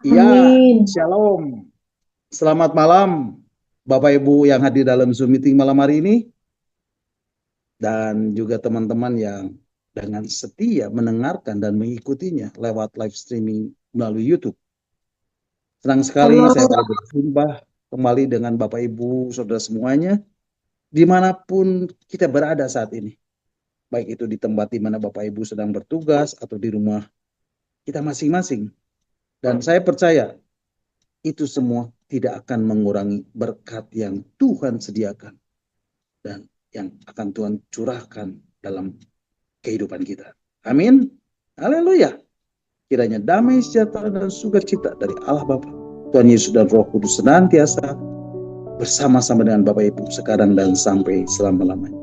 Ya, Amin. shalom. Selamat malam, Bapak Ibu yang hadir dalam Zoom meeting malam hari ini, dan juga teman-teman yang dengan setia mendengarkan dan mengikutinya lewat live streaming melalui YouTube. Senang sekali Halo. saya boleh berjumpa kembali dengan Bapak Ibu, saudara semuanya, dimanapun kita berada saat ini. Baik itu di tempat di mana Bapak Ibu sedang bertugas atau di rumah kita masing-masing. Dan saya percaya itu semua tidak akan mengurangi berkat yang Tuhan sediakan dan yang akan Tuhan curahkan dalam kehidupan kita. Amin. Haleluya. Kiranya damai sejahtera dan sukacita dari Allah Bapa, Tuhan Yesus dan Roh Kudus senantiasa bersama-sama dengan Bapak Ibu sekarang dan sampai selama-lamanya.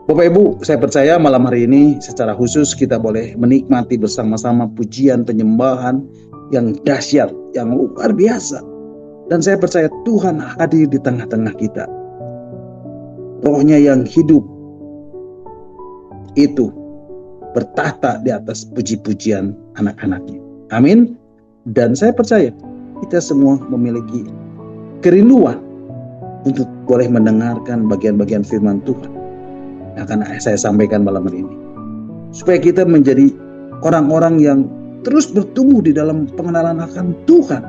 Bapak Ibu, saya percaya malam hari ini secara khusus kita boleh menikmati bersama-sama pujian penyembahan yang dahsyat, yang luar biasa. Dan saya percaya Tuhan hadir di tengah-tengah kita. Rohnya yang hidup itu bertahta di atas puji-pujian anak-anaknya. Amin. Dan saya percaya kita semua memiliki kerinduan untuk boleh mendengarkan bagian-bagian firman Tuhan yang akan saya sampaikan malam hari ini. Supaya kita menjadi orang-orang yang terus bertumbuh di dalam pengenalan akan Tuhan.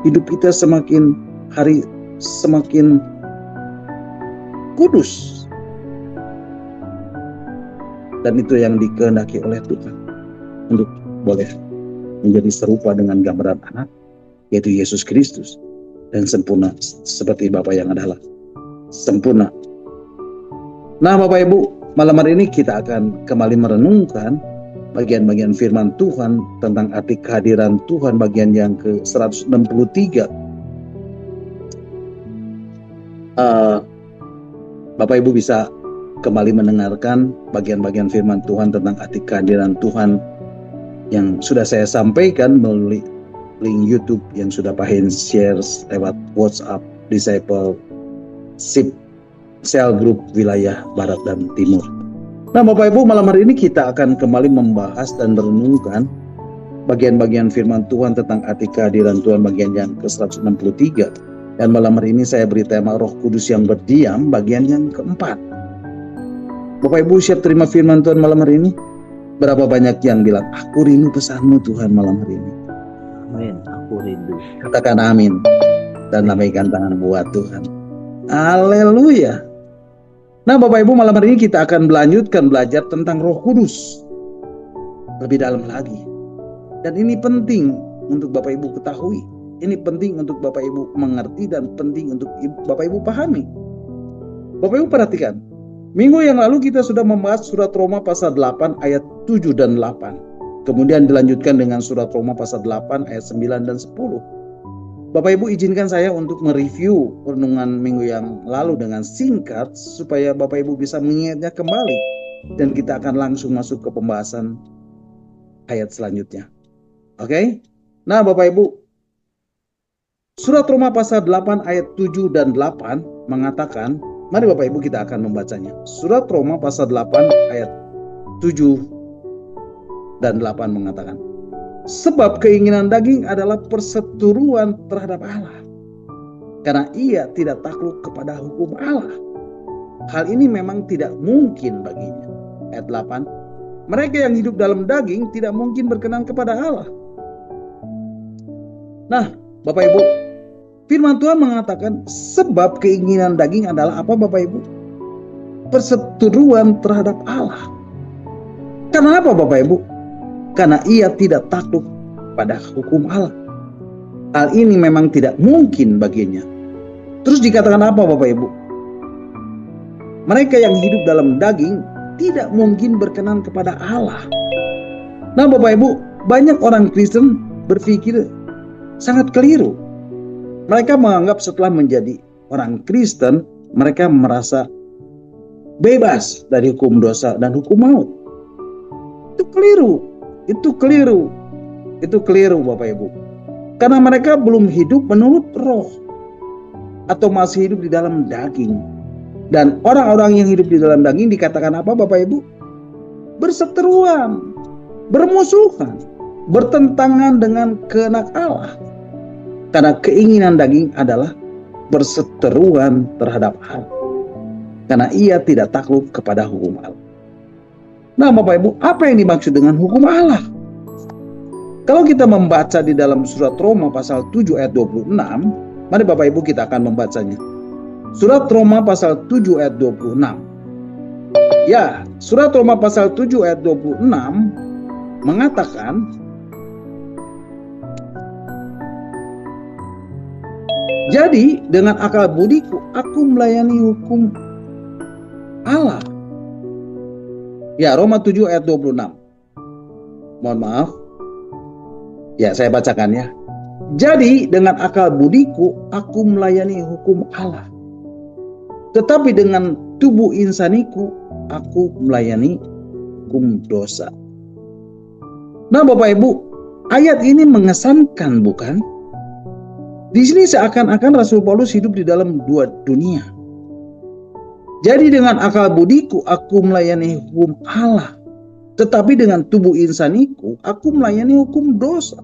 Hidup kita semakin hari semakin kudus. Dan itu yang dikehendaki oleh Tuhan untuk boleh menjadi serupa dengan gambaran anak, yaitu Yesus Kristus, dan sempurna seperti Bapa yang adalah sempurna. Nah, Bapak Ibu, malam hari ini kita akan kembali merenungkan bagian-bagian firman Tuhan tentang arti kehadiran Tuhan bagian yang ke-163. Bapak Ibu bisa kembali mendengarkan bagian-bagian firman Tuhan tentang arti kehadiran Tuhan yang sudah saya sampaikan melalui link YouTube yang sudah Pak Hen share lewat WhatsApp Discipleship Cell Group wilayah Barat dan Timur. Nah, Bapak Ibu, malam hari ini kita akan kembali membahas dan merenungkan bagian-bagian firman Tuhan tentang arti kehadiran Tuhan bagian yang ke-163. Dan malam hari ini saya beri tema Roh Kudus yang berdiam bagian yang keempat. Bapak Ibu siap terima firman Tuhan malam hari ini? Berapa banyak yang bilang, aku rindu pesanmu Tuhan malam hari ini? Amin, aku rindu. Katakan amin dan lambaikan tangan buat Tuhan. Haleluya. Nah, Bapak Ibu, malam hari ini kita akan melanjutkan belajar tentang Roh Kudus lebih dalam lagi. Dan ini penting untuk Bapak Ibu ketahui. Ini penting untuk Bapak Ibu mengerti dan penting untuk Bapak Ibu pahami. Bapak Ibu perhatikan, minggu yang lalu kita sudah membahas surat Roma pasal 8 ayat 7 dan 8. Kemudian dilanjutkan dengan surat Roma pasal 8 ayat 9 dan 10. Bapak Ibu izinkan saya untuk mereview renungan minggu yang lalu dengan singkat supaya Bapak Ibu bisa mengingatnya kembali. Dan kita akan langsung masuk ke pembahasan ayat selanjutnya. Oke? Nah, Bapak Ibu, surat Roma pasal 8 ayat 7 dan 8 mengatakan, mari Bapak Ibu kita akan membacanya. Surat Roma pasal 8 ayat 7 dan 8 mengatakan, sebab keinginan daging adalah perseteruan terhadap Allah, karena ia tidak takluk kepada hukum Allah. Hal ini memang tidak mungkin baginya. Ayat 8, mereka yang hidup dalam daging tidak mungkin berkenan kepada Allah. Nah, Bapak Ibu, firman Tuhan mengatakan sebab keinginan daging adalah apa Bapak Ibu? Perseteruan terhadap Allah. Karena apa Bapak Ibu? Karena ia tidak takluk pada hukum Allah. Hal ini memang tidak mungkin baginya. Terus dikatakan apa Bapak Ibu? Mereka yang hidup dalam daging tidak mungkin berkenan kepada Allah. Nah Bapak Ibu, banyak orang Kristen berpikir sangat keliru. Mereka menganggap setelah menjadi orang Kristen, mereka merasa bebas dari hukum dosa dan hukum maut. Itu keliru. Itu keliru. Itu keliru Bapak Ibu. Karena mereka belum hidup menurut roh, atau masih hidup di dalam daging. Dan orang-orang yang hidup di dalam daging dikatakan apa Bapak Ibu? Berseteruan, bermusuhan. bertentangan dengan kehendak Allah. Karena keinginan daging adalah berseteruan terhadap Allah. Karena ia tidak takluk kepada hukum Allah. Nah Bapak Ibu, apa yang dimaksud dengan hukum Allah? Kalau kita membaca di dalam surat Roma pasal 7 ayat 26, mari Bapak Ibu kita akan membacanya. Surat Roma pasal 7 ayat 26. Ya, surat Roma pasal 7 ayat 26 mengatakan, jadi dengan akal budiku aku melayani hukum Allah. Ya, Roma 7 ayat 26. Mohon maaf. Ya, saya bacakan ya. Jadi dengan akal budiku aku melayani hukum Allah. Tetapi dengan tubuh insaniku aku melayani hukum dosa. Nah Bapak Ibu, ayat ini mengesankan bukan? Di sini seakan-akan Rasul Paulus hidup di dalam dua dunia. Jadi dengan akal budiku aku melayani hukum Allah, tetapi dengan tubuh insaniku aku melayani hukum dosa.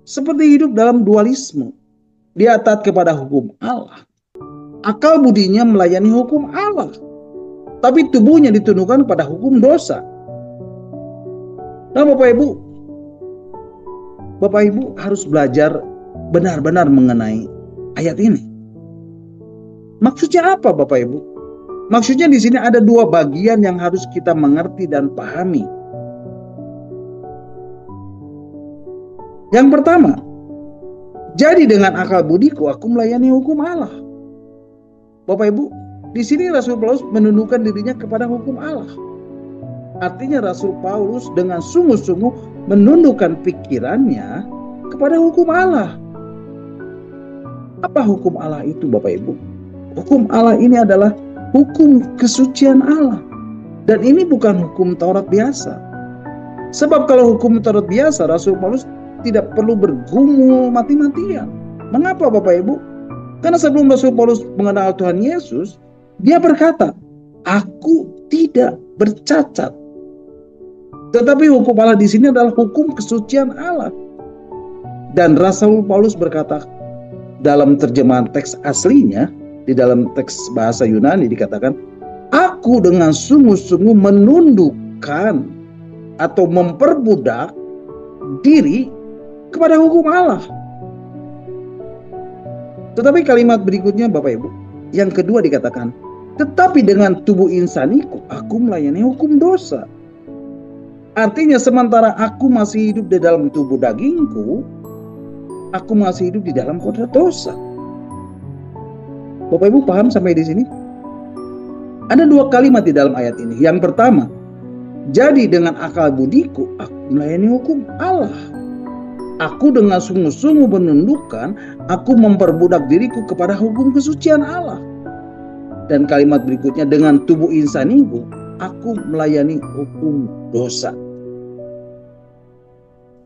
Seperti hidup dalam dualisme. Dia taat kepada hukum Allah. Akal budinya melayani hukum Allah, tapi tubuhnya ditundukkan pada hukum dosa. Nah Bapak Ibu harus belajar benar-benar mengenai ayat ini. Maksudnya apa Bapak Ibu? Maksudnya di sini ada dua bagian yang harus kita mengerti dan pahami. Yang pertama, jadi dengan akal budiku aku melayani hukum Allah. Bapak Ibu, di sini Rasul Paulus menundukkan dirinya kepada hukum Allah. Artinya Rasul Paulus dengan sungguh-sungguh menundukkan pikirannya kepada hukum Allah. Apa hukum Allah itu Bapak Ibu? Hukum Allah ini adalah hukum kesucian Allah. Dan ini bukan hukum Taurat biasa. Sebab kalau hukum Taurat biasa, Rasul Paulus tidak perlu bergumul mati-matian. Mengapa Bapak Ibu? Karena sebelum Rasul Paulus mengenal Tuhan Yesus, dia berkata, aku tidak bercacat. Tetapi hukum Allah di sini adalah hukum kesucian Allah. Dan Rasul Paulus berkata dalam terjemahan teks aslinya, di dalam teks bahasa Yunani dikatakan, aku dengan sungguh-sungguh menundukkan atau memperbudak diri kepada hukum Allah. Tetapi kalimat berikutnya Bapak Ibu, yang kedua dikatakan, tetapi dengan tubuh insaniku aku melayani hukum dosa. Artinya sementara aku masih hidup di dalam tubuh dagingku, aku masih hidup di dalam kodrat dosa. Bapak Ibu paham sampai di sini? Ada dua kalimat di dalam ayat ini. Yang pertama, jadi dengan akal budiku aku melayani hukum Allah. Aku dengan sungguh-sungguh menundukkan, aku memperbudak diriku kepada hukum kesucian Allah. Dan kalimat berikutnya, dengan tubuh insaniku aku melayani hukum dosa.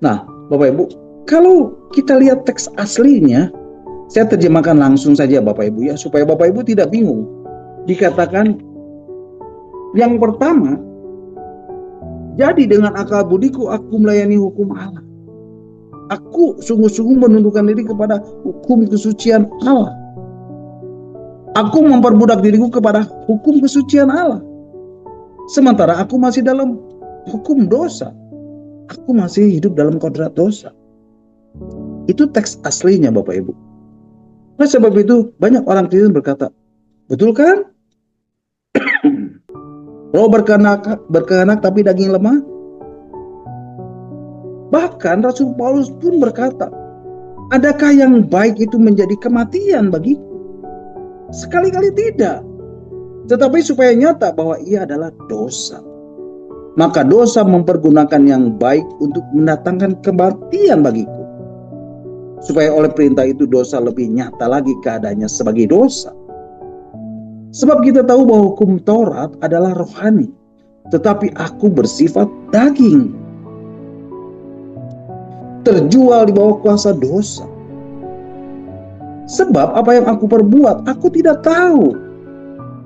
Nah, Bapak Ibu, kalau kita lihat teks aslinya, saya terjemahkan langsung saja Bapak Ibu ya, supaya Bapak Ibu tidak bingung. Dikatakan yang pertama, jadi dengan akal budiku aku melayani hukum Allah. Aku sungguh-sungguh menundukkan diri kepada hukum kesucian Allah. Aku memperbudak diriku kepada hukum kesucian Allah. Sementara aku masih dalam hukum dosa. Aku masih hidup dalam kodrat dosa. Itu teks aslinya Bapak Ibu. Nah, sebab itu banyak orang Kristen berkata, betul kan? Roh berkehendak tapi daging lemah. Bahkan Rasul Paulus pun berkata, adakah yang baik itu menjadi kematian bagiku? Sekali-kali tidak. Tetapi supaya nyata bahwa ia adalah dosa. Maka dosa mempergunakan yang baik untuk mendatangkan kematian bagiku. Supaya oleh perintah itu dosa lebih nyata lagi keadaannya sebagai dosa. Sebab kita tahu bahwa hukum Taurat adalah rohani. Tetapi aku bersifat daging. Terjual di bawah kuasa dosa. Sebab apa yang aku perbuat, aku tidak tahu.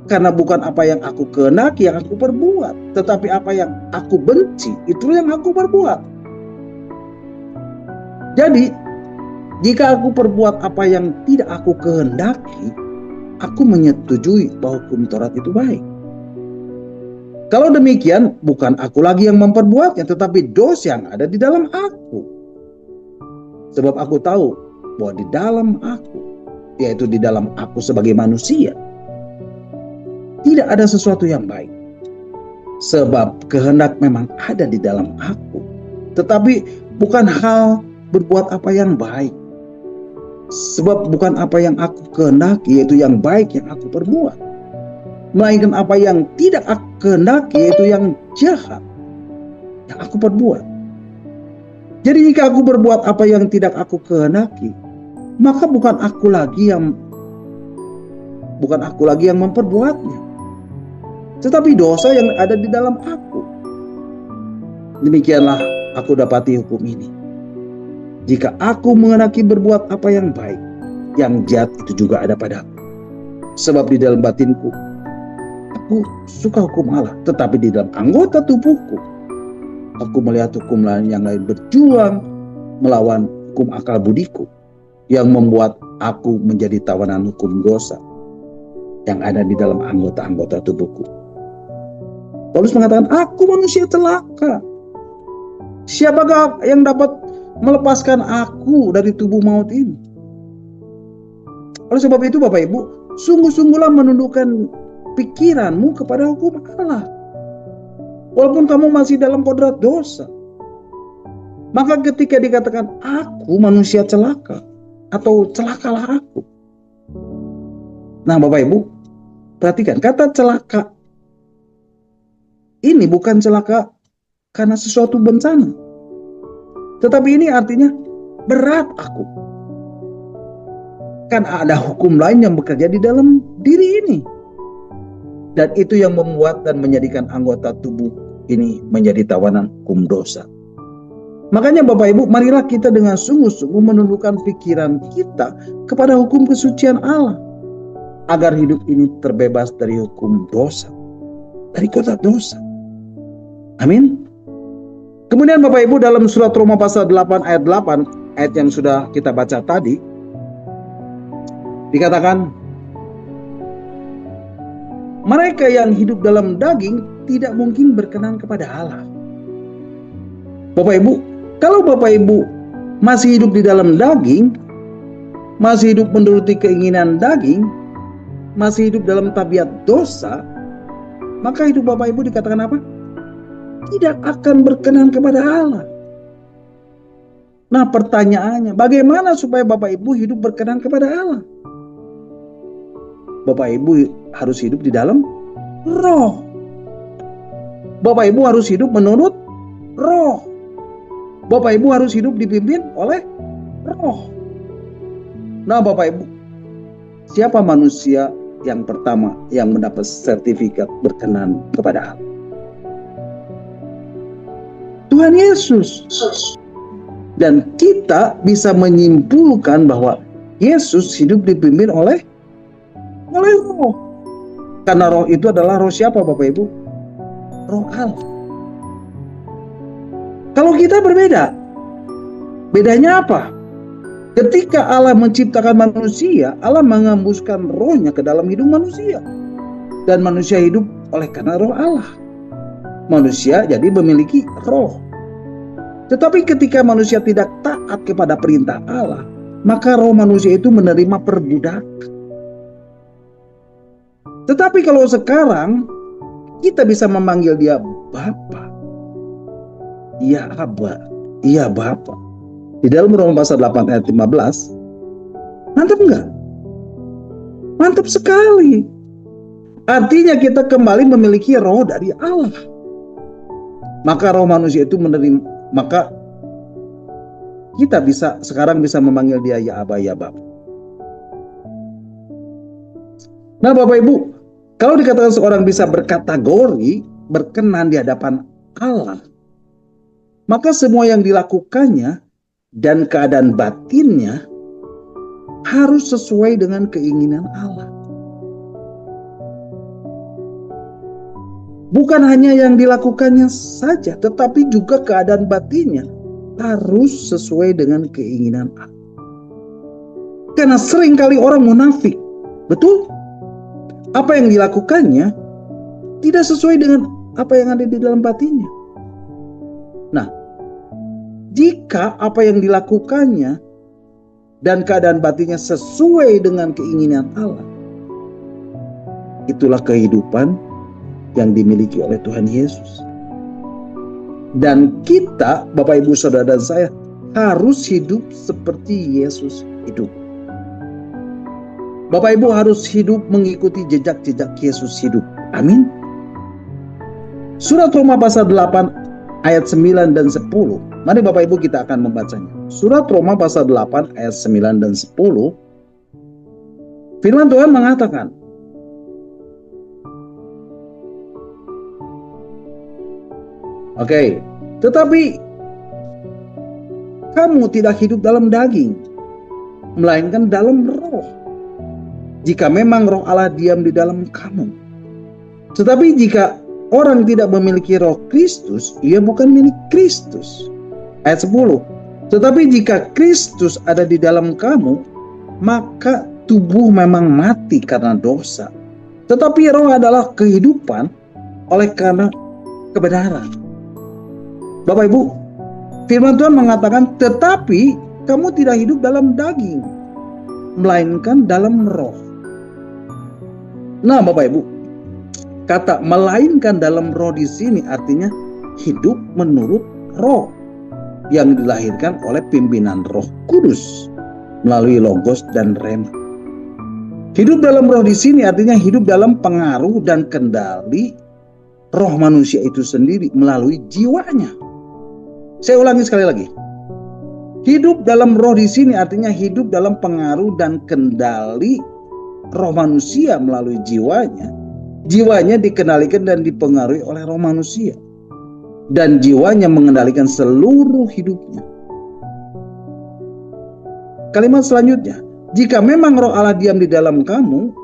Karena bukan apa yang aku kehendaki yang aku perbuat, tetapi apa yang aku benci, itu yang aku perbuat. Jadi, jika aku perbuat apa yang tidak aku kehendaki, aku menyetujui bahwa hukum Taurat itu baik. Kalau demikian, bukan aku lagi yang memperbuatnya, tetapi dosa yang ada di dalam aku. Sebab aku tahu bahwa di dalam aku, yaitu di dalam aku sebagai manusia, tidak ada sesuatu yang baik. Sebab kehendak memang ada di dalam aku, tetapi bukan hal berbuat apa yang baik. Sebab bukan apa yang aku kehendaki, yaitu yang baik yang aku perbuat, melainkan apa yang tidak aku kehendaki, yaitu yang jahat yang aku perbuat. Jadi jika aku berbuat apa yang tidak aku kehendaki, maka bukan aku lagi yang memperbuatnya, tetapi dosa yang ada di dalam aku. Demikianlah aku dapati hukum ini. Jika aku menghendaki berbuat apa yang baik, yang jahat itu juga ada padaku. Sebab di dalam batinku, aku suka hukum Allah, tetapi di dalam anggota tubuhku, aku melihat hukum lain yang lain berjuang melawan hukum akal budiku, yang membuat aku menjadi tawanan hukum dosa yang ada di dalam anggota-anggota tubuhku. Paulus mengatakan, aku manusia celaka. Siapakah yang dapat melepaskan aku dari tubuh maut ini? Oleh sebab itu Bapak Ibu, sungguh-sungguhlah menundukkan pikiranmu kepada hukum Allah. Walaupun kamu masih dalam kodrat dosa. Maka ketika dikatakan aku manusia celaka, atau celakalah aku. Nah Bapak Ibu, perhatikan kata celaka ini bukan celaka karena sesuatu bencana, tetapi ini artinya berat aku. Kan ada hukum lain yang bekerja di dalam diri ini, dan itu yang membuat dan menjadikan anggota tubuh ini menjadi tawanan hukum dosa. Makanya Bapak Ibu, marilah kita dengan sungguh-sungguh menundukkan pikiran kita kepada hukum kesucian Allah, agar hidup ini terbebas dari hukum dosa, dari kodrat dosa. Amin. Kemudian Bapak Ibu, dalam surat Roma pasal 8 ayat 8, ayat yang sudah kita baca tadi, dikatakan, mereka yang hidup dalam daging tidak mungkin berkenan kepada Allah. Bapak Ibu, kalau Bapak Ibu masih hidup di dalam daging, masih hidup menuruti keinginan daging, masih hidup dalam tabiat dosa, maka hidup Bapak Ibu dikatakan apa? Tidak akan berkenan kepada Allah. Nah pertanyaannya, bagaimana supaya Bapak Ibu hidup berkenan kepada Allah? Bapak Ibu harus hidup di dalam roh. Bapak Ibu harus hidup menurut roh. Bapak Ibu harus hidup dipimpin oleh roh. Nah Bapak Ibu, siapa manusia yang pertama yang mendapat sertifikat berkenan kepada Allah? Tuhan Yesus. Dan kita bisa menyimpulkan bahwa Yesus hidup dipimpin oleh roh. Karena roh itu adalah roh siapa Bapak Ibu? Roh Allah. Kalau kita berbeda, bedanya apa? Ketika Allah menciptakan manusia, Allah mengembuskan rohnya ke dalam hidup manusia. Dan manusia hidup oleh karena roh Allah. Manusia jadi memiliki roh. Tetapi ketika manusia tidak taat kepada perintah Allah, maka roh manusia itu menerima perbudakan. Tetapi kalau sekarang kita bisa memanggil dia Bapa, iya Abba, iya Bapa. Di dalam Roma pasal 8 ayat 15, mantap enggak? Mantap sekali. Artinya kita kembali memiliki roh dari Allah. Maka roh manusia itu menerima, maka kita sekarang bisa memanggil dia ya Abba, ya Bapa. Nah Bapak Ibu, kalau dikatakan seorang bisa berkategori berkenan di hadapan Allah, maka semua yang dilakukannya dan keadaan batinnya harus sesuai dengan keinginan Allah. bukan hanya yang dilakukannya saja, tetapi juga keadaan batinnya harus sesuai dengan keinginan Allah. Karena seringkali orang munafik, betul? Apa yang dilakukannya tidak sesuai dengan apa yang ada di dalam batinnya. Nah, jika apa yang dilakukannya dan keadaan batinnya sesuai dengan keinginan Allah, itulah kehidupan yang dimiliki oleh Tuhan Yesus. Dan kita, Bapak Ibu Saudara dan saya, harus hidup seperti Yesus hidup. Bapak Ibu harus hidup mengikuti jejak-jejak Yesus hidup. Amin. Surat Roma pasal 8 ayat 9 dan 10. Mari Bapak Ibu kita akan membacanya. Surat Roma pasal 8 ayat 9 dan 10. Firman Tuhan mengatakan, oke, tetapi kamu tidak hidup dalam daging, melainkan dalam roh. Jika memang roh Allah diam di dalam kamu. Tetapi jika orang tidak memiliki roh Kristus, ia bukan milik Kristus. Ayat 10. Tetapi jika Kristus ada di dalam kamu, maka tubuh memang mati karena dosa. Tetapi roh adalah kehidupan oleh karena kebenaran. Bapak Ibu, firman Tuhan mengatakan, tetapi kamu tidak hidup dalam daging, melainkan dalam roh. Nah Bapak Ibu, kata melainkan dalam roh di sini artinya hidup menurut roh yang dilahirkan oleh pimpinan Roh Kudus melalui Logos dan Rema. Hidup dalam roh di sini artinya hidup dalam pengaruh dan kendali roh manusia itu sendiri melalui jiwanya. Saya ulangi sekali lagi. Hidup dalam roh di sini artinya hidup dalam pengaruh dan kendali roh manusia melalui jiwanya. Jiwanya dikendalikan dan dipengaruhi oleh roh manusia. Dan jiwanya mengendalikan seluruh hidupnya. Kalimat selanjutnya, jika memang roh Allah diam di dalam kamu,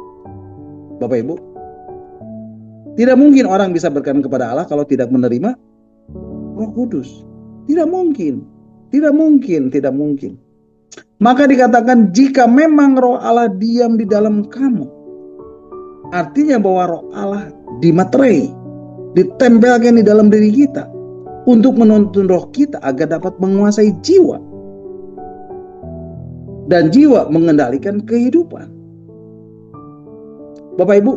Bapak Ibu, tidak mungkin orang bisa berkenan kepada Allah kalau tidak menerima Roh Kudus. Tidak mungkin, tidak mungkin, tidak mungkin. Maka dikatakan jika memang roh Allah diam di dalam kamu, artinya bahwa roh Allah dimaterai, ditempelkan di dalam diri kita untuk menuntun roh kita agar dapat menguasai jiwa. Dan jiwa mengendalikan kehidupan. Bapak Ibu,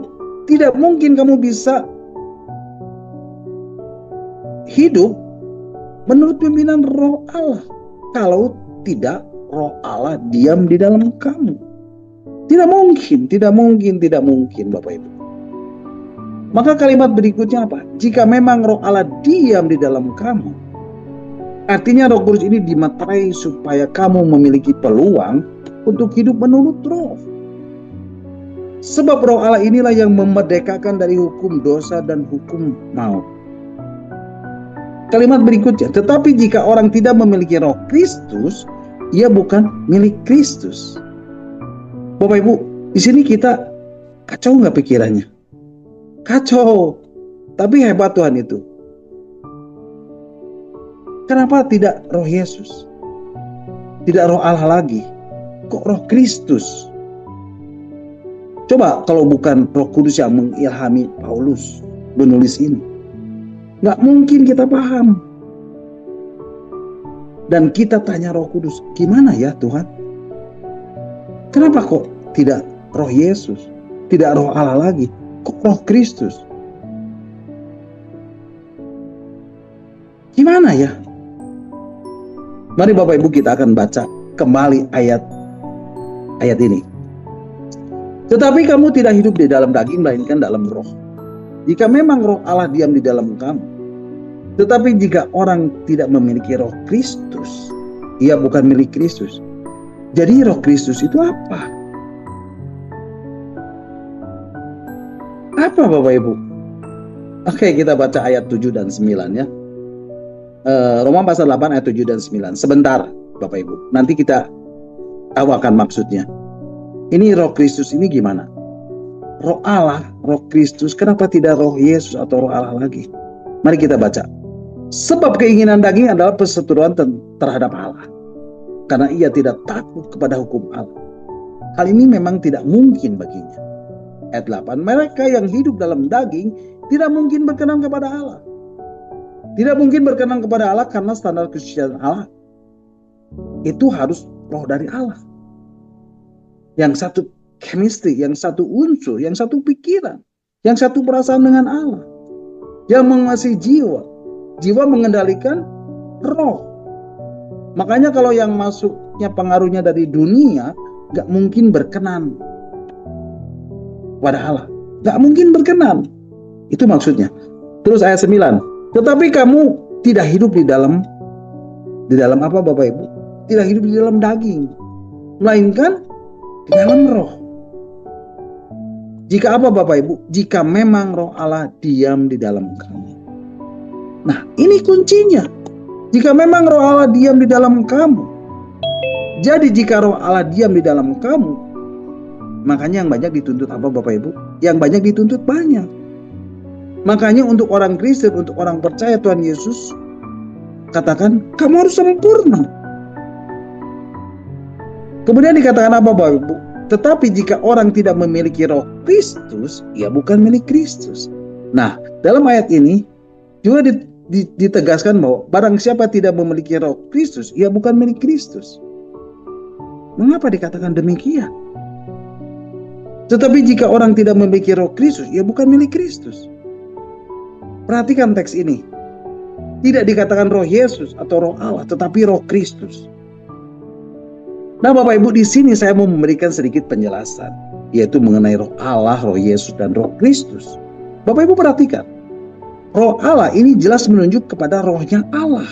tidak mungkin kamu bisa hidup menurut pimpinan roh Allah kalau tidak roh Allah diam di dalam kamu. Tidak mungkin, tidak mungkin, tidak mungkin Bapak Ibu. Maka kalimat berikutnya apa? Jika memang roh Allah diam di dalam kamu, artinya Roh Kudus ini dimaterai supaya kamu memiliki peluang untuk hidup menurut roh. Sebab roh Allah inilah yang memerdekakan dari hukum dosa dan hukum maut. Kalimat berikutnya, tetapi jika orang tidak memiliki roh Kristus, ia bukan milik Kristus. Bapak Ibu, di sini kita kacau nggak pikirannya? Kacau, tapi hebat Tuhan itu. Kenapa tidak roh Yesus? Tidak roh Allah lagi? Kok roh Kristus? Coba kalau bukan Roh Kudus yang mengilhami Paulus menulis ini, nggak mungkin kita paham. Dan kita tanya Roh Kudus, gimana ya Tuhan? Kenapa kok tidak roh Yesus? Tidak roh Allah lagi? Kok roh Kristus? Gimana ya? Mari Bapak Ibu kita akan baca kembali ayat ini. Tetapi kamu tidak hidup di dalam daging, melainkan dalam roh. Jika memang roh Allah diam di dalam kamu. Tetapi jika orang tidak memiliki roh Kristus, ia bukan milik Kristus. Jadi roh Kristus itu apa? Apa Bapak Ibu? Oke, kita baca ayat 7 dan 9 ya. Roma pasal 8 ayat 7 dan 9. Sebentar Bapak Ibu, nanti kita tahu akan maksudnya. Ini roh Kristus ini gimana? Roh Allah, roh Kristus, kenapa tidak roh Yesus atau roh Allah lagi? Mari kita baca. Sebab keinginan daging adalah perseteruan terhadap Allah, karena ia tidak takut kepada hukum Allah. Hal ini memang tidak mungkin baginya. Ayat 8, mereka yang hidup dalam daging tidak mungkin berkenan kepada Allah. Tidak mungkin berkenan kepada Allah karena standar kesucian Allah itu harus roh dari Allah. Yang satu chemistry, yang satu unsur, yang satu pikiran, yang satu perasaan dengan Allah. Yang menguasai jiwa. Jiwa mengendalikan roh. Makanya kalau yang masuknya pengaruhnya dari dunia, gak mungkin berkenan pada Allah. Gak mungkin berkenan. Itu maksudnya. Terus ayat 9. Tetapi kamu tidak hidup di dalam apa Bapak Ibu? Tidak hidup di dalam daging, melainkan di dalam roh. Jika apa Bapak Ibu? Jika memang roh Allah diam di dalam kamu. Nah, ini kuncinya. Jika memang roh Allah diam di dalam kamu. Jadi jika roh Allah diam di dalam kamu, makanya yang banyak dituntut apa Bapak Ibu? Yang banyak dituntut banyak. Makanya untuk orang Kristen, untuk orang percaya Tuhan Yesus, katakan kamu harus sempurna. Kemudian dikatakan apa Bapak Ibu? Tetapi jika orang tidak memiliki roh Kristus, ia bukan milik Kristus. Nah, dalam ayat ini juga ditegaskan bahwa barang siapa tidak memiliki roh Kristus, ia bukan milik Kristus. Mengapa dikatakan demikian? Tetapi jika orang tidak memiliki roh Kristus, ia bukan milik Kristus. Perhatikan teks ini. Tidak dikatakan roh Yesus atau roh Allah, tetapi roh Kristus. Nah Bapak Ibu, di sini saya mau memberikan sedikit penjelasan, yaitu mengenai roh Allah, roh Yesus, dan roh Kristus. Bapak Ibu perhatikan. Roh Allah ini jelas menunjuk kepada rohnya Allah.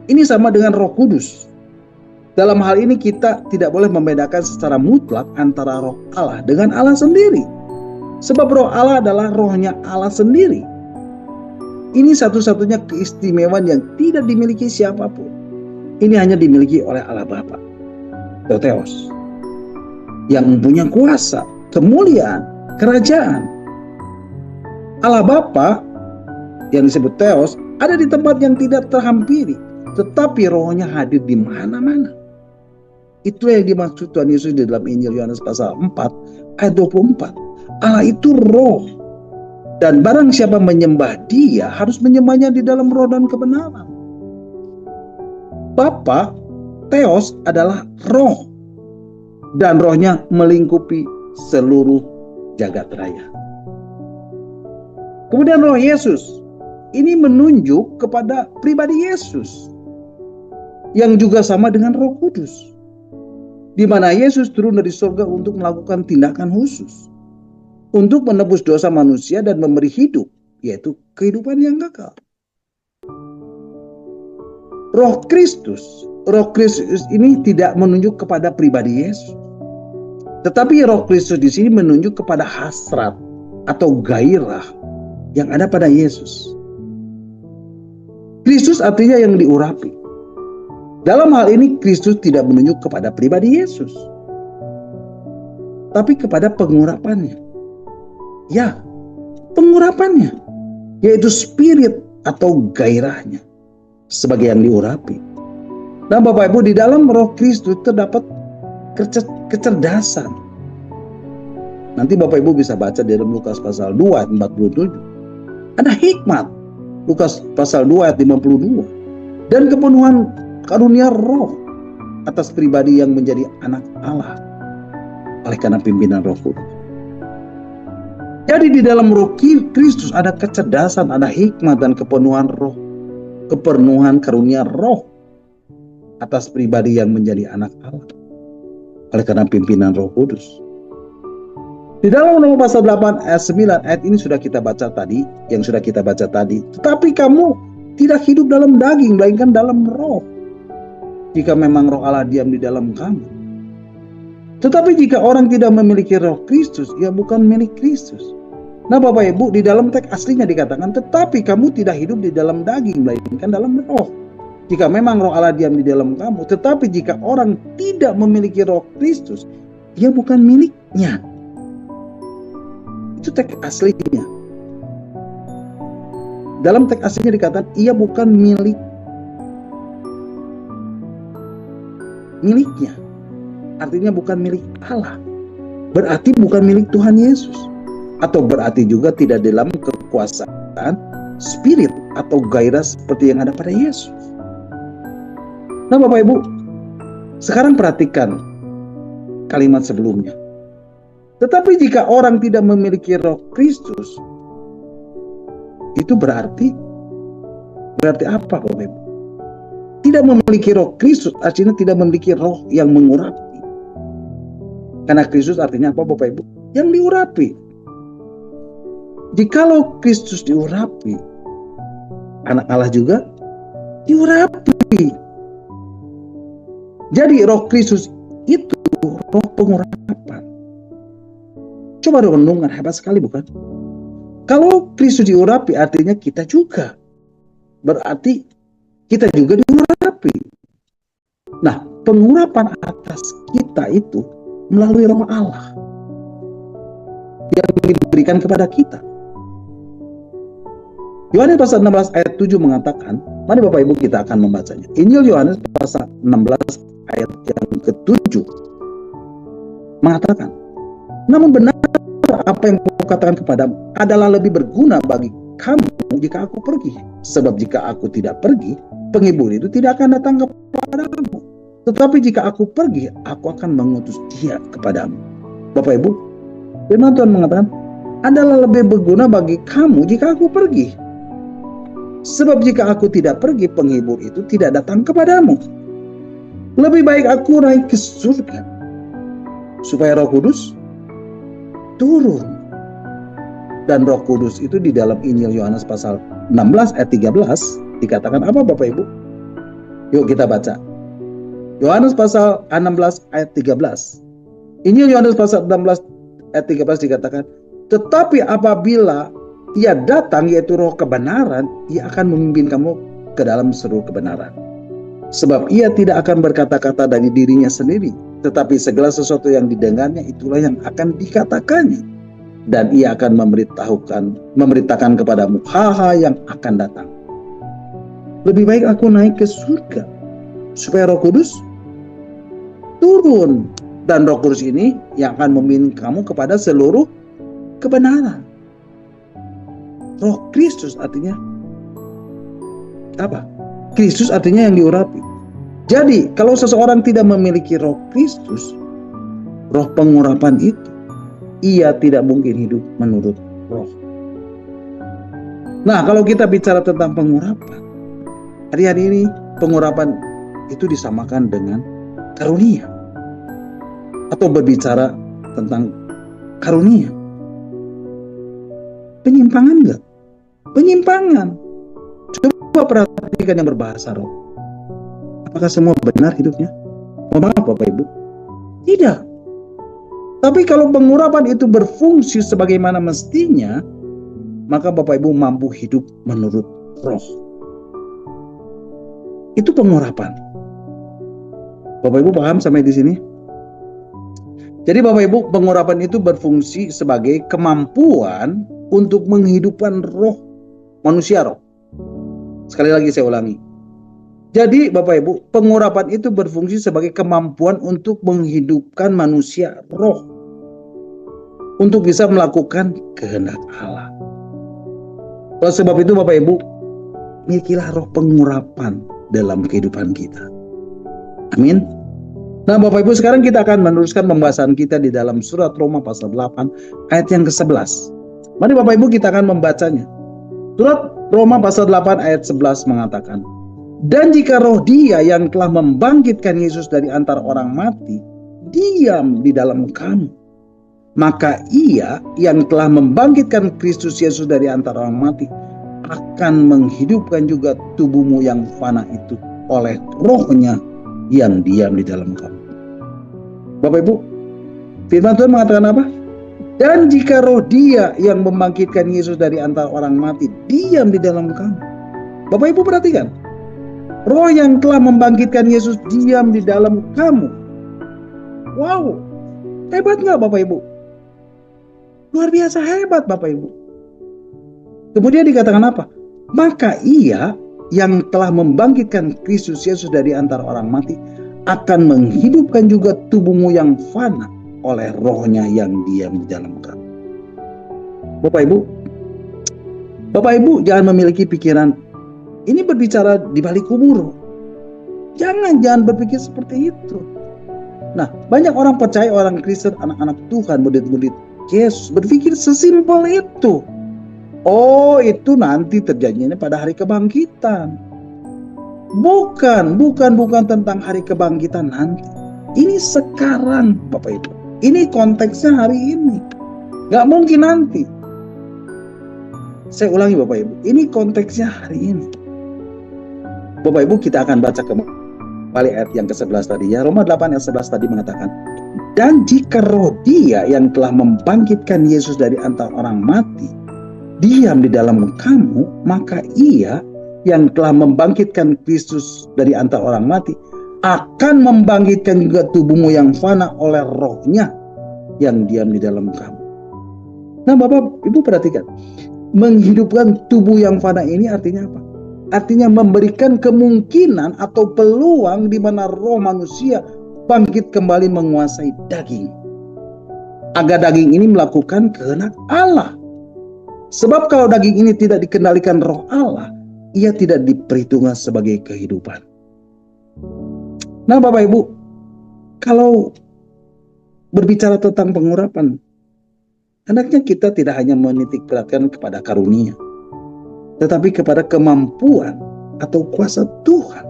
Ini sama dengan Roh Kudus. Dalam hal ini kita tidak boleh membedakan secara mutlak antara roh Allah dengan Allah sendiri. Sebab roh Allah adalah rohnya Allah sendiri. Ini satu-satunya keistimewaan yang tidak dimiliki siapapun. Ini hanya dimiliki oleh Allah Bapa, Theos, yang mempunyai kuasa, kemuliaan, kerajaan. Allah Bapa yang disebut Theos ada di tempat yang tidak terhampiri, tetapi rohnya hadir di mana-mana. Itu yang dimaksud Tuhan Yesus di dalam Injil Yohanes pasal 4 ayat 24. Allah itu roh, dan barang siapa menyembah Dia harus menyembahnya di dalam roh dan kebenaran. Bapa Theos adalah roh, dan rohnya melingkupi seluruh jagat raya. Kemudian roh Yesus ini menunjuk kepada pribadi Yesus yang juga sama dengan Roh Kudus, di mana Yesus turun dari surga untuk melakukan tindakan khusus untuk menebus dosa manusia dan memberi hidup, yaitu kehidupan yang kekal. Roh Kristus ini tidak menunjuk kepada pribadi Yesus, tetapi Roh Kristus di sini menunjuk kepada hasrat atau gairah yang ada pada Yesus. Kristus artinya yang diurapi. Dalam hal ini Kristus tidak menunjuk kepada pribadi Yesus, tapi kepada pengurapannya. Ya, pengurapannya, yaitu spirit atau gairahnya sebagai yang diurapi. Nah Bapak Ibu, di dalam roh Kristus terdapat kecerdasan. Nanti Bapak Ibu bisa baca di dalam Lukas pasal 2 ayat 47. Ada hikmat, Lukas pasal 2 ayat 52. Dan kepenuhan karunia roh atas pribadi yang menjadi anak Allah oleh karena pimpinan Roh Kudus. Jadi di dalam roh Kristus ada kecerdasan, ada hikmat dan kepenuhan roh. Kepenuhan karunia roh atas pribadi yang menjadi anak Allah oleh karena pimpinan Roh Kudus. Di dalam Roma pasal 8 ayat 9, ayat ini sudah kita baca tadi, yang sudah kita baca tadi. Tetapi kamu tidak hidup dalam daging, melainkan dalam roh. Jika memang roh Allah diam di dalam kamu. Tetapi jika orang tidak memiliki roh Kristus, ia bukan milik Kristus. Nah Bapak Ibu, di dalam teks aslinya dikatakan, tetapi kamu tidak hidup di dalam daging, melainkan dalam roh. Jika memang roh Allah diam di dalam kamu, tetapi jika orang tidak memiliki roh Kristus, ia bukan miliknya. Itu teks aslinya. Dalam teks aslinya dikatakan ia bukan miliknya. Artinya bukan milik Allah. Berarti bukan milik Tuhan Yesus. Atau berarti juga tidak dalam kekuasaan spirit atau gairah seperti yang ada pada Yesus. Nah Bapak Ibu, sekarang perhatikan kalimat sebelumnya. Tetapi jika orang tidak memiliki roh Kristus, itu berarti apa Bapak Ibu? Tidak memiliki roh Kristus artinya tidak memiliki roh yang mengurapi. Karena Kristus artinya apa Bapak Ibu? Yang diurapi. Jikalau Kristus diurapi, anak Allah juga diurapi. Jadi roh Kristus itu roh pengurapan. Coba renungan, hebat sekali bukan? Kalau Kristus diurapi artinya kita juga. Berarti kita juga diurapi. Nah, pengurapan atas kita itu melalui roh Allah yang diberikan kepada kita. Yohanes pasal 16 ayat 7 mengatakan, mari Bapak Ibu kita akan membacanya. Injil Yohanes pasal 16 ayat yang ke-7 mengatakan, namun benar apa yang aku katakan kepadamu adalah lebih berguna bagi kamu jika aku pergi. Sebab jika aku tidak pergi, penghibur itu tidak akan datang kepadamu. Tetapi jika aku pergi, aku akan mengutus dia kepadamu. Bapak Ibu, firman Tuhan mengatakan, adalah lebih berguna bagi kamu jika aku pergi. Sebab jika aku tidak pergi, penghibur itu tidak datang kepadamu. Lebih baik aku naik ke surga, supaya Roh Kudus turun. Dan Roh Kudus itu di dalam Injil Yohanes pasal 16 ayat 13 dikatakan apa Bapak Ibu? Yuk kita baca. Yohanes pasal 16 ayat 13. Injil Yohanes pasal 16 ayat 13 dikatakan, tetapi apabila ia datang yaitu roh kebenaran, ia akan memimpin kamu ke dalam seluruh kebenaran. Sebab ia tidak akan berkata-kata dari dirinya sendiri, tetapi segala sesuatu yang didengarnya itulah yang akan dikatakannya. Dan ia akan memberitakan kepadamu hal-hal yang akan datang. Lebih baik aku naik ke surga, supaya Roh Kudus turun. Dan Roh Kudus ini yang akan memimpin kamu kepada seluruh kebenaran. Roh Kristus artinya apa? Kristus artinya yang diurapi. Jadi kalau seseorang tidak memiliki Roh Kristus, roh pengurapan itu, ia tidak mungkin hidup menurut roh. Nah, kalau kita bicara tentang pengurapan, hari-hari ini pengurapan itu disamakan dengan karunia. Atau berbicara tentang karunia. Penyimpangan enggak? Penyimpangan. Coba perhatikan yang berbahasa roh. Apakah semua benar hidupnya? Mohon maaf Bapak Ibu. Tidak. Tapi kalau pengurapan itu berfungsi sebagaimana mestinya, maka Bapak Ibu mampu hidup menurut roh. Itu pengurapan. Bapak Ibu paham sampai di sini? Jadi Bapak Ibu, pengurapan itu berfungsi sebagai kemampuan untuk menghidupkan roh manusia roh. Sekali lagi saya ulangi. Jadi Bapak Ibu, pengurapan itu berfungsi sebagai kemampuan untuk menghidupkan manusia roh. Untuk bisa melakukan kehendak Allah. Oleh sebab itu Bapak Ibu, milikilah roh pengurapan dalam kehidupan kita. Amin. Nah Bapak Ibu, sekarang kita akan meneruskan pembahasan kita di dalam surat Roma pasal 8 ayat yang ke-11. Mari Bapak Ibu kita akan membacanya. Surat Roma pasal 8 ayat 11 mengatakan, dan jika roh dia yang telah membangkitkan Yesus dari antara orang mati diam di dalam kamu, maka ia yang telah membangkitkan Kristus Yesus dari antara orang mati akan menghidupkan juga tubuhmu yang fana itu oleh rohnya yang diam di dalam kamu. Bapak Ibu, firman Tuhan mengatakan apa? Dan jika roh dia yang membangkitkan Yesus dari antara orang mati diam di dalam kamu. Bapak Ibu perhatikan. Roh yang telah membangkitkan Yesus diam di dalam kamu. Wow, hebat nggak Bapak Ibu? Luar biasa hebat Bapak Ibu. Kemudian dikatakan apa? Maka ia yang telah membangkitkan Kristus Yesus dari antara orang mati akan menghidupkan juga tubuhmu yang fana oleh rohnya yang diam di dalam kamu. Bapak Ibu jangan memiliki pikiran ini berbicara di balik kubur. Jangan berpikir seperti itu. Nah, banyak orang percaya, orang Kristen, anak-anak Tuhan, murid-murid Yesus berpikir sesimpel itu. Oh, itu nanti terjadinya pada hari kebangkitan. Bukan tentang hari kebangkitan nanti. Ini sekarang, Bapak Ibu. Ini konteksnya hari ini. Gak mungkin nanti. Saya ulangi Bapak Ibu, ini konteksnya hari ini. Bapak Ibu, kita akan baca kembali ayat yang ke-11 tadi ya. Roma 8 ayat 11 tadi mengatakan, dan jika roh Dia yang telah membangkitkan Yesus dari antara orang mati diam di dalam kamu, maka Ia yang telah membangkitkan Kristus dari antara orang mati akan membangkitkan juga tubuhmu yang fana oleh rohnya yang diam di dalam kamu. Nah Bapak Ibu perhatikan, menghidupkan tubuh yang fana ini artinya apa? Artinya memberikan kemungkinan atau peluang di mana roh manusia bangkit kembali menguasai daging. Agar daging ini melakukan kehendak Allah. Sebab kalau daging ini tidak dikendalikan roh Allah, ia tidak diperhitungkan sebagai kehidupan. Nah Bapak Ibu, kalau berbicara tentang pengurapan, hendaknya kita tidak hanya menitik beratkan kepada karunia, tetapi kepada kemampuan atau kuasa Tuhan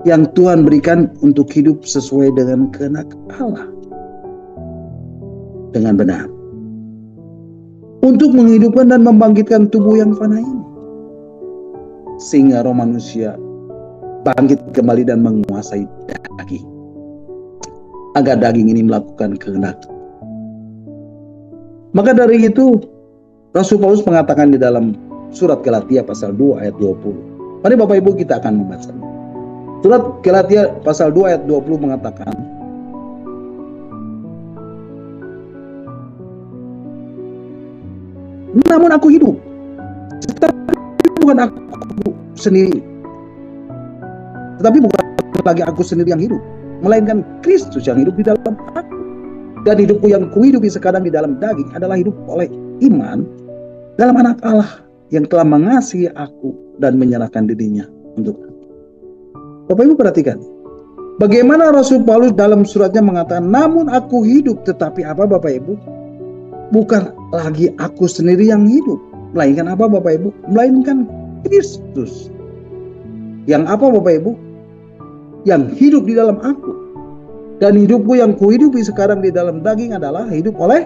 yang Tuhan berikan untuk hidup sesuai dengan kehendak Allah dengan benar, untuk menghidupkan dan membangkitkan tubuh yang fana ini, sehingga roh manusia bangkit kembali dan menguasai daging, agar daging ini melakukan kehendak. Maka dari itu Rasul Paulus mengatakan di dalam surat Galatia pasal 2 ayat 20. Mari Bapak Ibu kita akan membacanya. Surat Galatia pasal 2 ayat 20 mengatakan, namun aku hidup, tetapi bukan aku sendiri. Tetapi bukan lagi aku sendiri yang hidup, melainkan Kristus yang hidup di dalam aku. Dan hidupku yang kuhidupi sekarang di dalam daging adalah hidup oleh iman dalam anak Allah yang telah mengasihi aku dan menyerahkan dirinya untuk aku. Bapak Ibu perhatikan, bagaimana Rasul Paulus dalam suratnya mengatakan, namun aku hidup, tetapi apa Bapak Ibu? Bukan lagi aku sendiri yang hidup, melainkan apa Bapak Ibu? Melainkan Kristus. Yang apa Bapak Ibu? Yang hidup di dalam aku. Dan hidupku yang kuhidupi sekarang di dalam daging adalah hidup oleh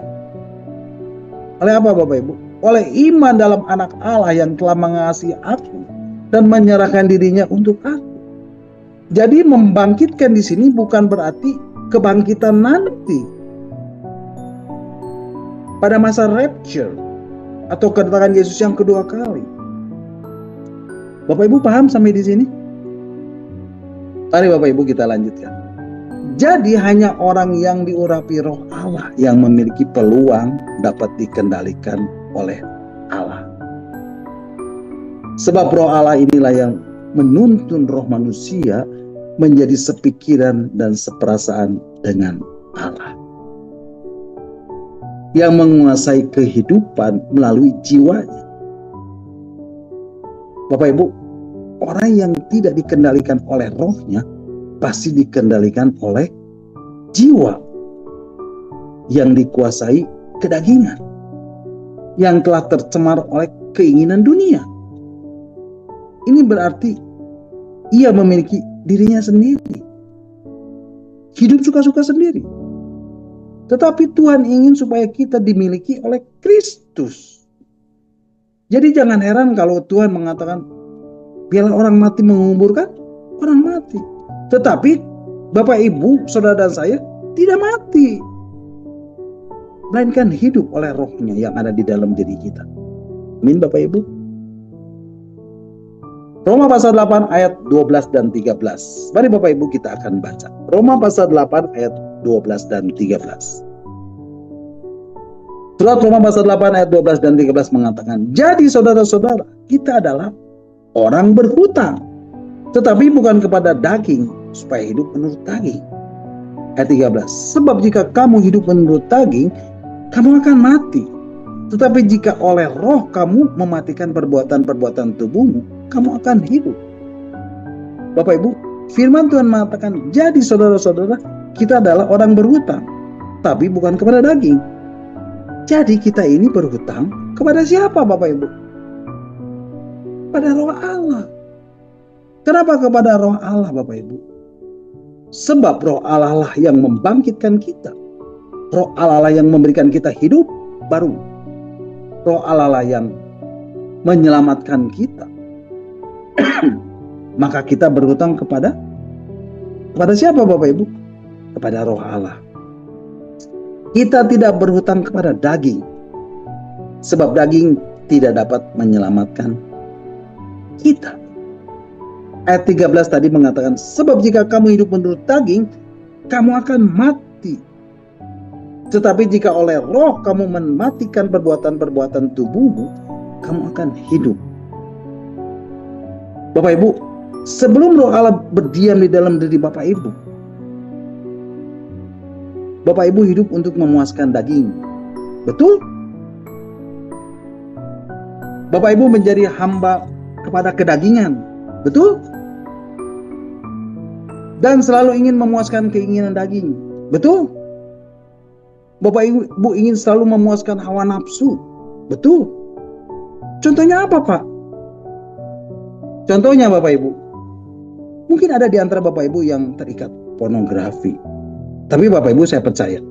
apa Bapak Ibu? Oleh iman dalam anak Allah yang telah mengasihi aku dan menyerahkan dirinya untuk aku. Jadi membangkitkan di sini bukan berarti kebangkitan nanti pada masa rapture atau kedatangan Yesus yang kedua kali. Bapak Ibu paham sampai di sini? Mari Bapak Ibu kita lanjutkan. Jadi hanya orang yang diurapi roh Allah yang memiliki peluang dapat dikendalikan oleh Allah. Sebab roh Allah inilah yang menuntun roh manusia menjadi sepikiran dan seperasaan dengan Allah, yang menguasai kehidupan melalui jiwanya. Bapak Ibu, orang yang tidak dikendalikan oleh rohnya pasti dikendalikan oleh jiwa yang dikuasai kedagingan, yang telah tercemar oleh keinginan dunia. Ini berarti ia memiliki dirinya sendiri, hidup suka-suka sendiri. Tetapi Tuhan ingin supaya kita dimiliki oleh Kristus. Jadi jangan heran kalau Tuhan mengatakan, biarlah orang mati menguburkan orang mati. Tetapi Bapak Ibu, saudara dan saya tidak mati, melainkan hidup oleh rohnya yang ada di dalam diri kita. Amin Bapak Ibu. Roma pasal 8 ayat 12 dan 13. Mari Bapak Ibu kita akan baca. Roma pasal 8 ayat 12 dan 13. Surat Roma pasal 8 ayat 12 dan 13 mengatakan, jadi saudara-saudara, kita adalah orang berhutang, tetapi bukan kepada daging, supaya hidup menurut daging. Ayat 13, sebab jika kamu hidup menurut daging, kamu akan mati. Tetapi jika oleh roh kamu mematikan perbuatan-perbuatan tubuhmu, kamu akan hidup. Bapak Ibu, firman Tuhan mengatakan, jadi saudara-saudara, kita adalah orang berhutang, tapi bukan kepada daging. Jadi kita ini berhutang kepada siapa Bapak Ibu? Pada roh Allah. Kenapa kepada roh Allah Bapak Ibu? Sebab roh Allah lah yang membangkitkan kita. Roh Allah lah yang memberikan kita hidup baru. Roh Allah lah yang menyelamatkan kita. Maka kita berhutang kepada siapa Bapak Ibu? Kepada roh Allah. Kita tidak berhutang kepada daging, sebab daging tidak dapat menyelamatkan kita. Ayat 13 tadi mengatakan, sebab jika kamu hidup menurut daging, kamu akan mati. Tetapi jika oleh roh kamu mematikan perbuatan-perbuatan tubuhmu, kamu akan hidup. Bapak Ibu, sebelum roh Allah berdiam di dalam diri Bapak Ibu, Bapak Ibu hidup untuk memuaskan daging. Betul? Bapak Ibu menjadi hamba kepada kedagingan. Betul? Dan selalu ingin memuaskan keinginan daging. Betul? Bapak Ibu ingin selalu memuaskan hawa nafsu. Betul? Contohnya apa Pak? Contohnya Bapak Ibu, mungkin ada di antara Bapak Ibu yang terikat pornografi. Tapi Bapak Ibu saya percaya,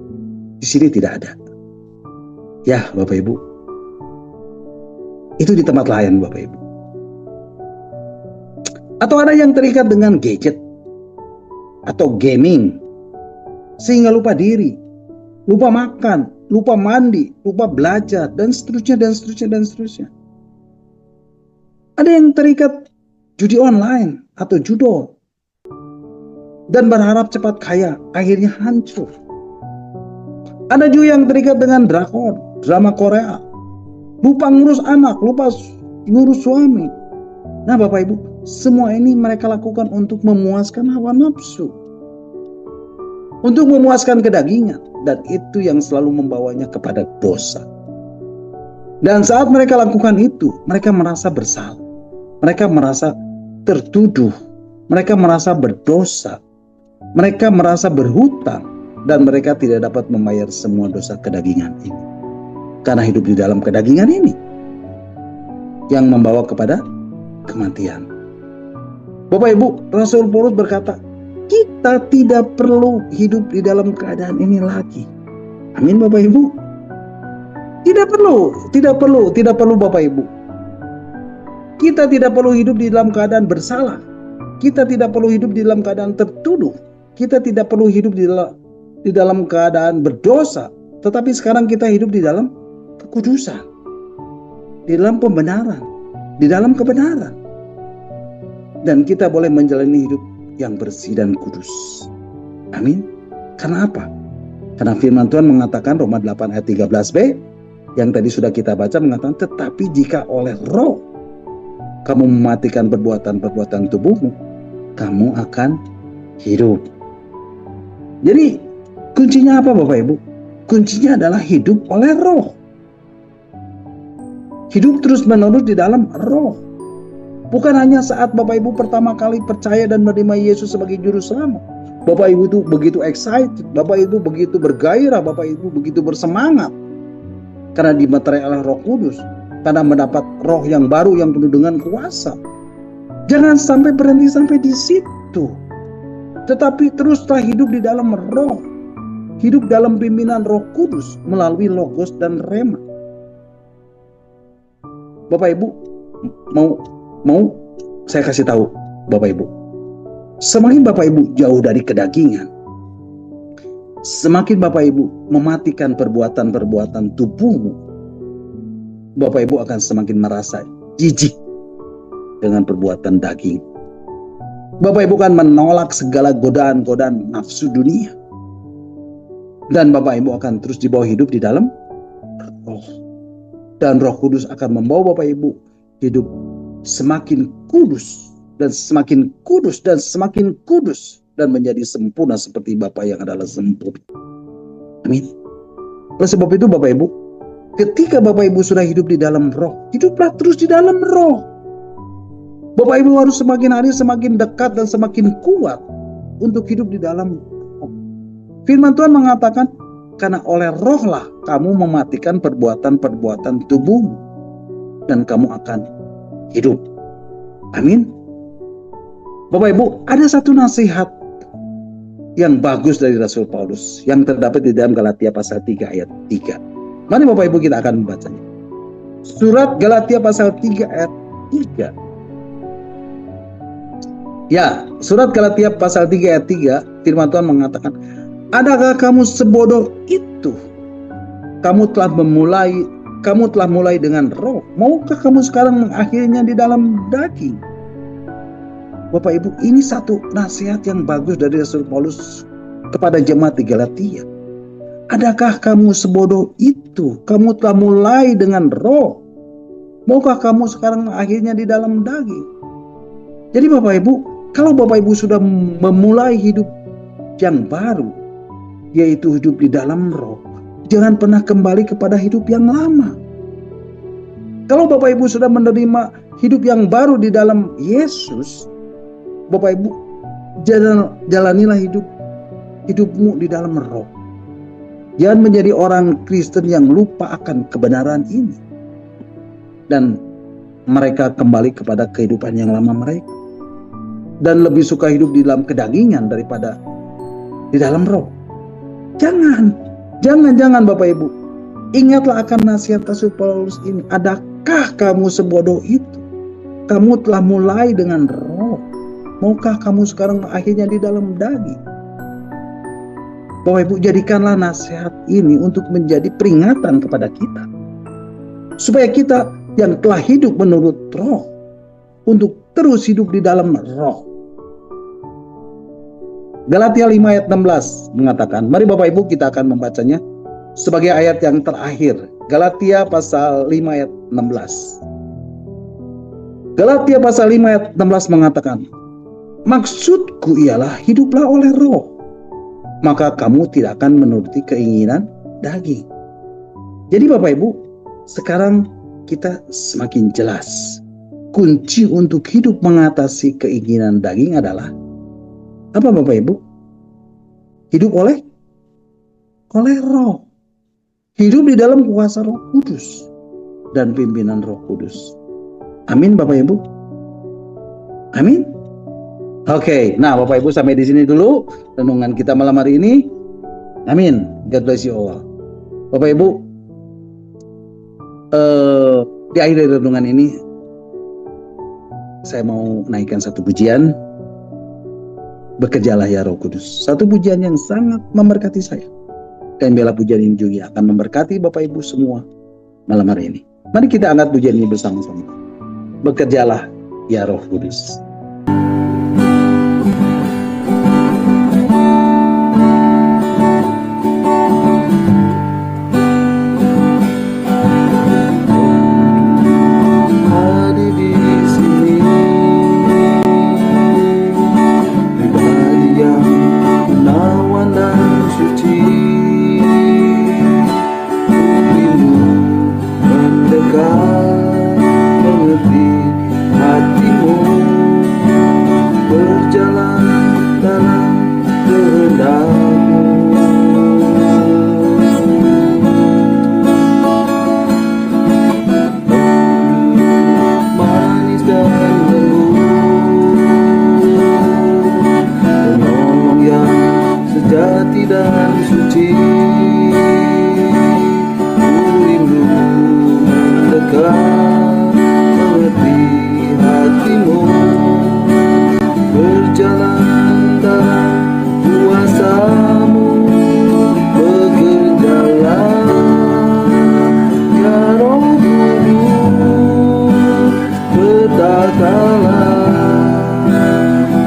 di sini tidak ada. Ya Bapak Ibu, itu di tempat lain Bapak Ibu. Atau ada yang terikat dengan gadget atau gaming, sehingga lupa diri, lupa makan, lupa mandi, lupa belajar, dan seterusnya, dan seterusnya, dan seterusnya. Ada yang terikat judi online atau judo, dan berharap cepat kaya, akhirnya hancur. Ada juga yang terikat dengan drakor, drama Korea, lupa ngurus anak, lupa ngurus suami. Nah Bapak Ibu, semua ini mereka lakukan untuk memuaskan hawa nafsu, untuk memuaskan kedagingan, dan itu yang selalu membawanya kepada dosa. Dan saat mereka lakukan itu, mereka merasa bersalah, mereka merasa tertuduh, mereka merasa berdosa, mereka merasa berhutang, dan mereka tidak dapat membayar semua dosa kedagingan ini. Karena hidup di dalam kedagingan ini yang membawa kepada kematian. Bapak Ibu, Rasul Paulus berkata, kita tidak perlu hidup di dalam keadaan ini lagi. Amin Bapak Ibu. Tidak perlu Bapak Ibu. Kita tidak perlu hidup di dalam keadaan bersalah. Kita tidak perlu hidup di dalam keadaan tertuduh. Kita tidak perlu hidup di dalam keadaan berdosa. Tetapi sekarang kita hidup di dalam kekudusan, di dalam pembenaran, di dalam kebenaran. Dan kita boleh menjalani hidup yang bersih dan kudus. Amin. Karena apa? Karena firman Tuhan mengatakan, Roma 8 ayat 13b, yang tadi sudah kita baca, mengatakan, tetapi jika oleh roh kamu mematikan perbuatan-perbuatan tubuhmu, kamu akan hidup. Jadi kuncinya apa Bapak Ibu? Kuncinya adalah hidup oleh roh. Hidup terus menerus di dalam roh. Bukan hanya saat Bapak Ibu pertama kali percaya dan menerima Yesus sebagai juru selamat. Bapak Ibu itu begitu excited, Bapak Ibu begitu bergairah, Bapak Ibu begitu bersemangat. Karena dimeterai oleh Roh Kudus, karena mendapat roh yang baru yang penuh dengan kuasa. Jangan sampai berhenti sampai di situ. Tetapi teruslah hidup di dalam roh. Hidup dalam pimpinan Roh Kudus melalui logos dan rema. Bapak Ibu, mau saya kasih tahu Bapak Ibu. Semakin Bapak Ibu jauh dari kedagingan, semakin Bapak Ibu mematikan perbuatan-perbuatan tubuhmu, Bapak Ibu akan semakin merasa jijik dengan perbuatan daging. Bapak Ibu kan menolak segala godaan-godaan nafsu dunia. Dan Bapak Ibu akan terus dibawa hidup di dalam roh. Dan Roh Kudus akan membawa Bapak Ibu hidup semakin kudus dan semakin kudus dan semakin kudus dan menjadi sempurna seperti Bapa yang adalah sempurna. Amin. Oleh sebab itu Bapak Ibu, ketika Bapak Ibu sudah hidup di dalam roh, hiduplah terus di dalam roh. Bapak Ibu harus semakin hari semakin dekat dan semakin kuat untuk hidup di dalam roh. Firman Tuhan mengatakan, karena oleh rohlah kamu mematikan perbuatan-perbuatan tubuhmu dan kamu akan hidup. Amin. Bapak Ibu, ada satu nasihat yang bagus dari Rasul Paulus yang terdapat di dalam Galatia pasal 3 ayat 3. Mari Bapak Ibu kita akan membacanya. Surat Galatia pasal 3 ayat 3. Ya, surat Galatia pasal 3 ayat 3, firman Tuhan mengatakan, adakah kamu sebodoh itu? Kamu telah mulai dengan roh. Maukah kamu sekarang mengakhirinya di dalam daging? Bapak Ibu, ini satu nasihat yang bagus dari Rasul Paulus kepada jemaat di Galatia. Adakah kamu sebodoh itu? Kamu telah mulai dengan roh. Maukah kamu sekarang mengakhirinya di dalam daging? Jadi Bapak Ibu, kalau Bapak Ibu sudah memulai hidup yang baru, yaitu hidup di dalam roh, jangan pernah kembali kepada hidup yang lama. Kalau Bapak Ibu sudah menerima hidup yang baru di dalam Yesus, Bapak Ibu jalanilah hidupmu di dalam roh. Jangan menjadi orang Kristen yang lupa akan kebenaran ini dan mereka kembali kepada kehidupan yang lama mereka dan lebih suka hidup di dalam kedagingan daripada di dalam roh. Jangan Bapak Ibu. Ingatlah akan nasihat Rasul Paulus ini. Adakah kamu sebodoh itu? Kamu telah mulai dengan roh. Maukah kamu sekarang akhirnya di dalam daging? Bapak Ibu, jadikanlah nasihat ini untuk menjadi peringatan kepada kita. Supaya kita yang telah hidup menurut roh, untuk terus hidup di dalam roh. Galatia 5 ayat 16 mengatakan, mari Bapak Ibu kita akan membacanya sebagai ayat yang terakhir. Galatia pasal 5 ayat 16. Galatia pasal 5 ayat 16 mengatakan, maksudku ialah hiduplah oleh roh, maka kamu tidak akan menuruti keinginan daging. Jadi Bapak Ibu, sekarang kita semakin jelas. Kunci untuk hidup mengatasi keinginan daging adalah apa Bapak Ibu? Hidup oleh roh. Hidup di dalam kuasa Roh Kudus dan pimpinan Roh Kudus. Amin Bapak Ibu. Amin. Oke, nah Bapak Ibu sampai di sini dulu renungan kita malam hari ini. Amin. God bless you all. Bapak Ibu, di akhir renungan ini saya mau naikkan satu pujian. Bekerjalah ya Roh Kudus. Satu pujian yang sangat memberkati saya. Dan biarlah pujian ini juga akan memberkati Bapak Ibu semua malam hari ini. Mari kita angkat pujian ini bersama-sama. Bekerjalah ya Roh Kudus.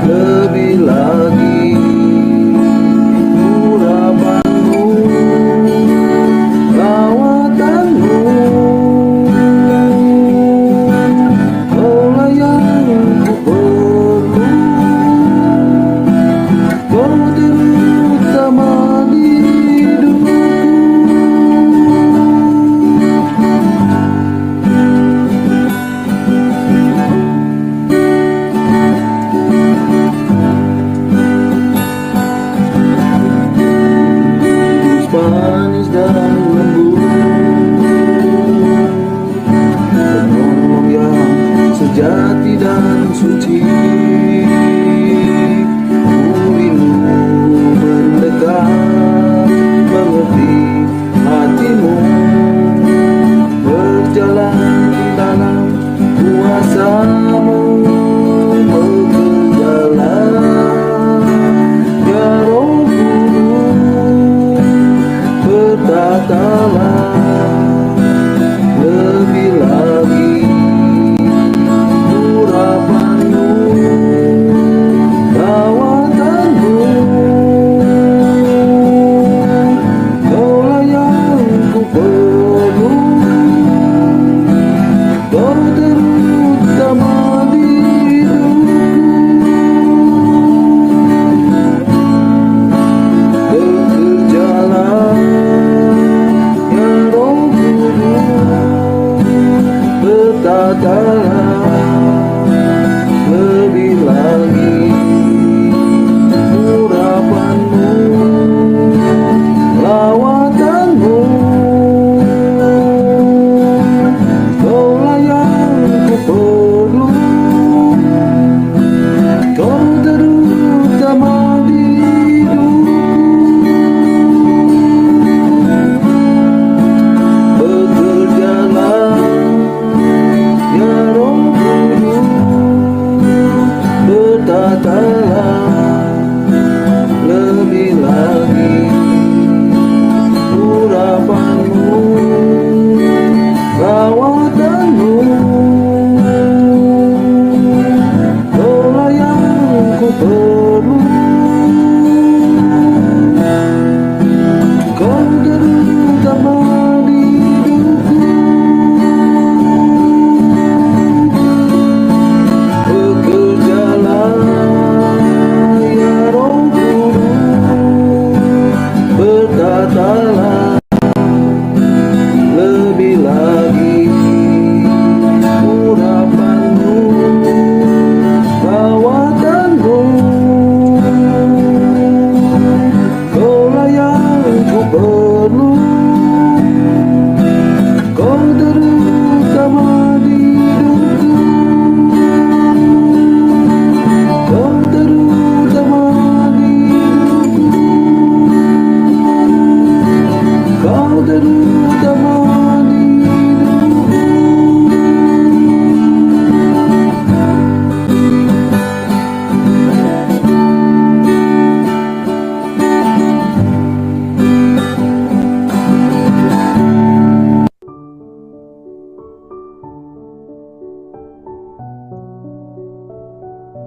Lebih lagi urapanmu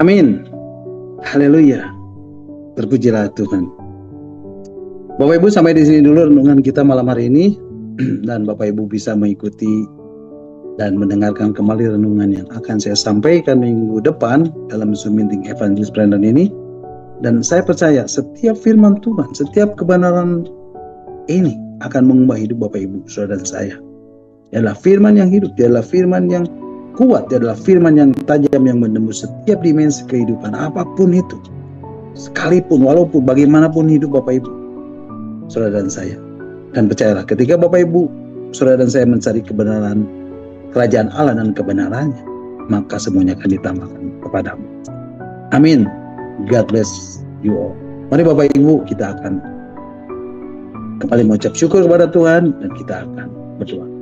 Amin. Haleluya. Terpujilah Tuhan. Bapak Ibu, sampai di sini dulu renungan kita malam hari ini. Dan Bapak Ibu bisa mengikuti dan mendengarkan kembali renungan yang akan saya sampaikan minggu depan dalam Zoom meeting Evangelist Brandon ini. Dan saya percaya setiap firman Tuhan, setiap kebenaran ini akan mengubah hidup Bapak Ibu, saudara dan saya. Dia adalah firman yang hidup, dia adalah firman yang kuat, dia adalah firman yang tajam yang menembus setiap dimensi kehidupan apapun itu. Sekalipun, walaupun bagaimanapun hidup Bapak Ibu, saudara dan saya. Dan percayalah, ketika Bapak Ibu, saudara dan saya mencari kebenaran kerajaan Allah dan kebenarannya, maka semuanya akan ditambahkan kepadamu. Amin. God bless you all. Mari Bapak Ibu, kita akan kembali mengucap syukur kepada Tuhan dan kita akan berdoa.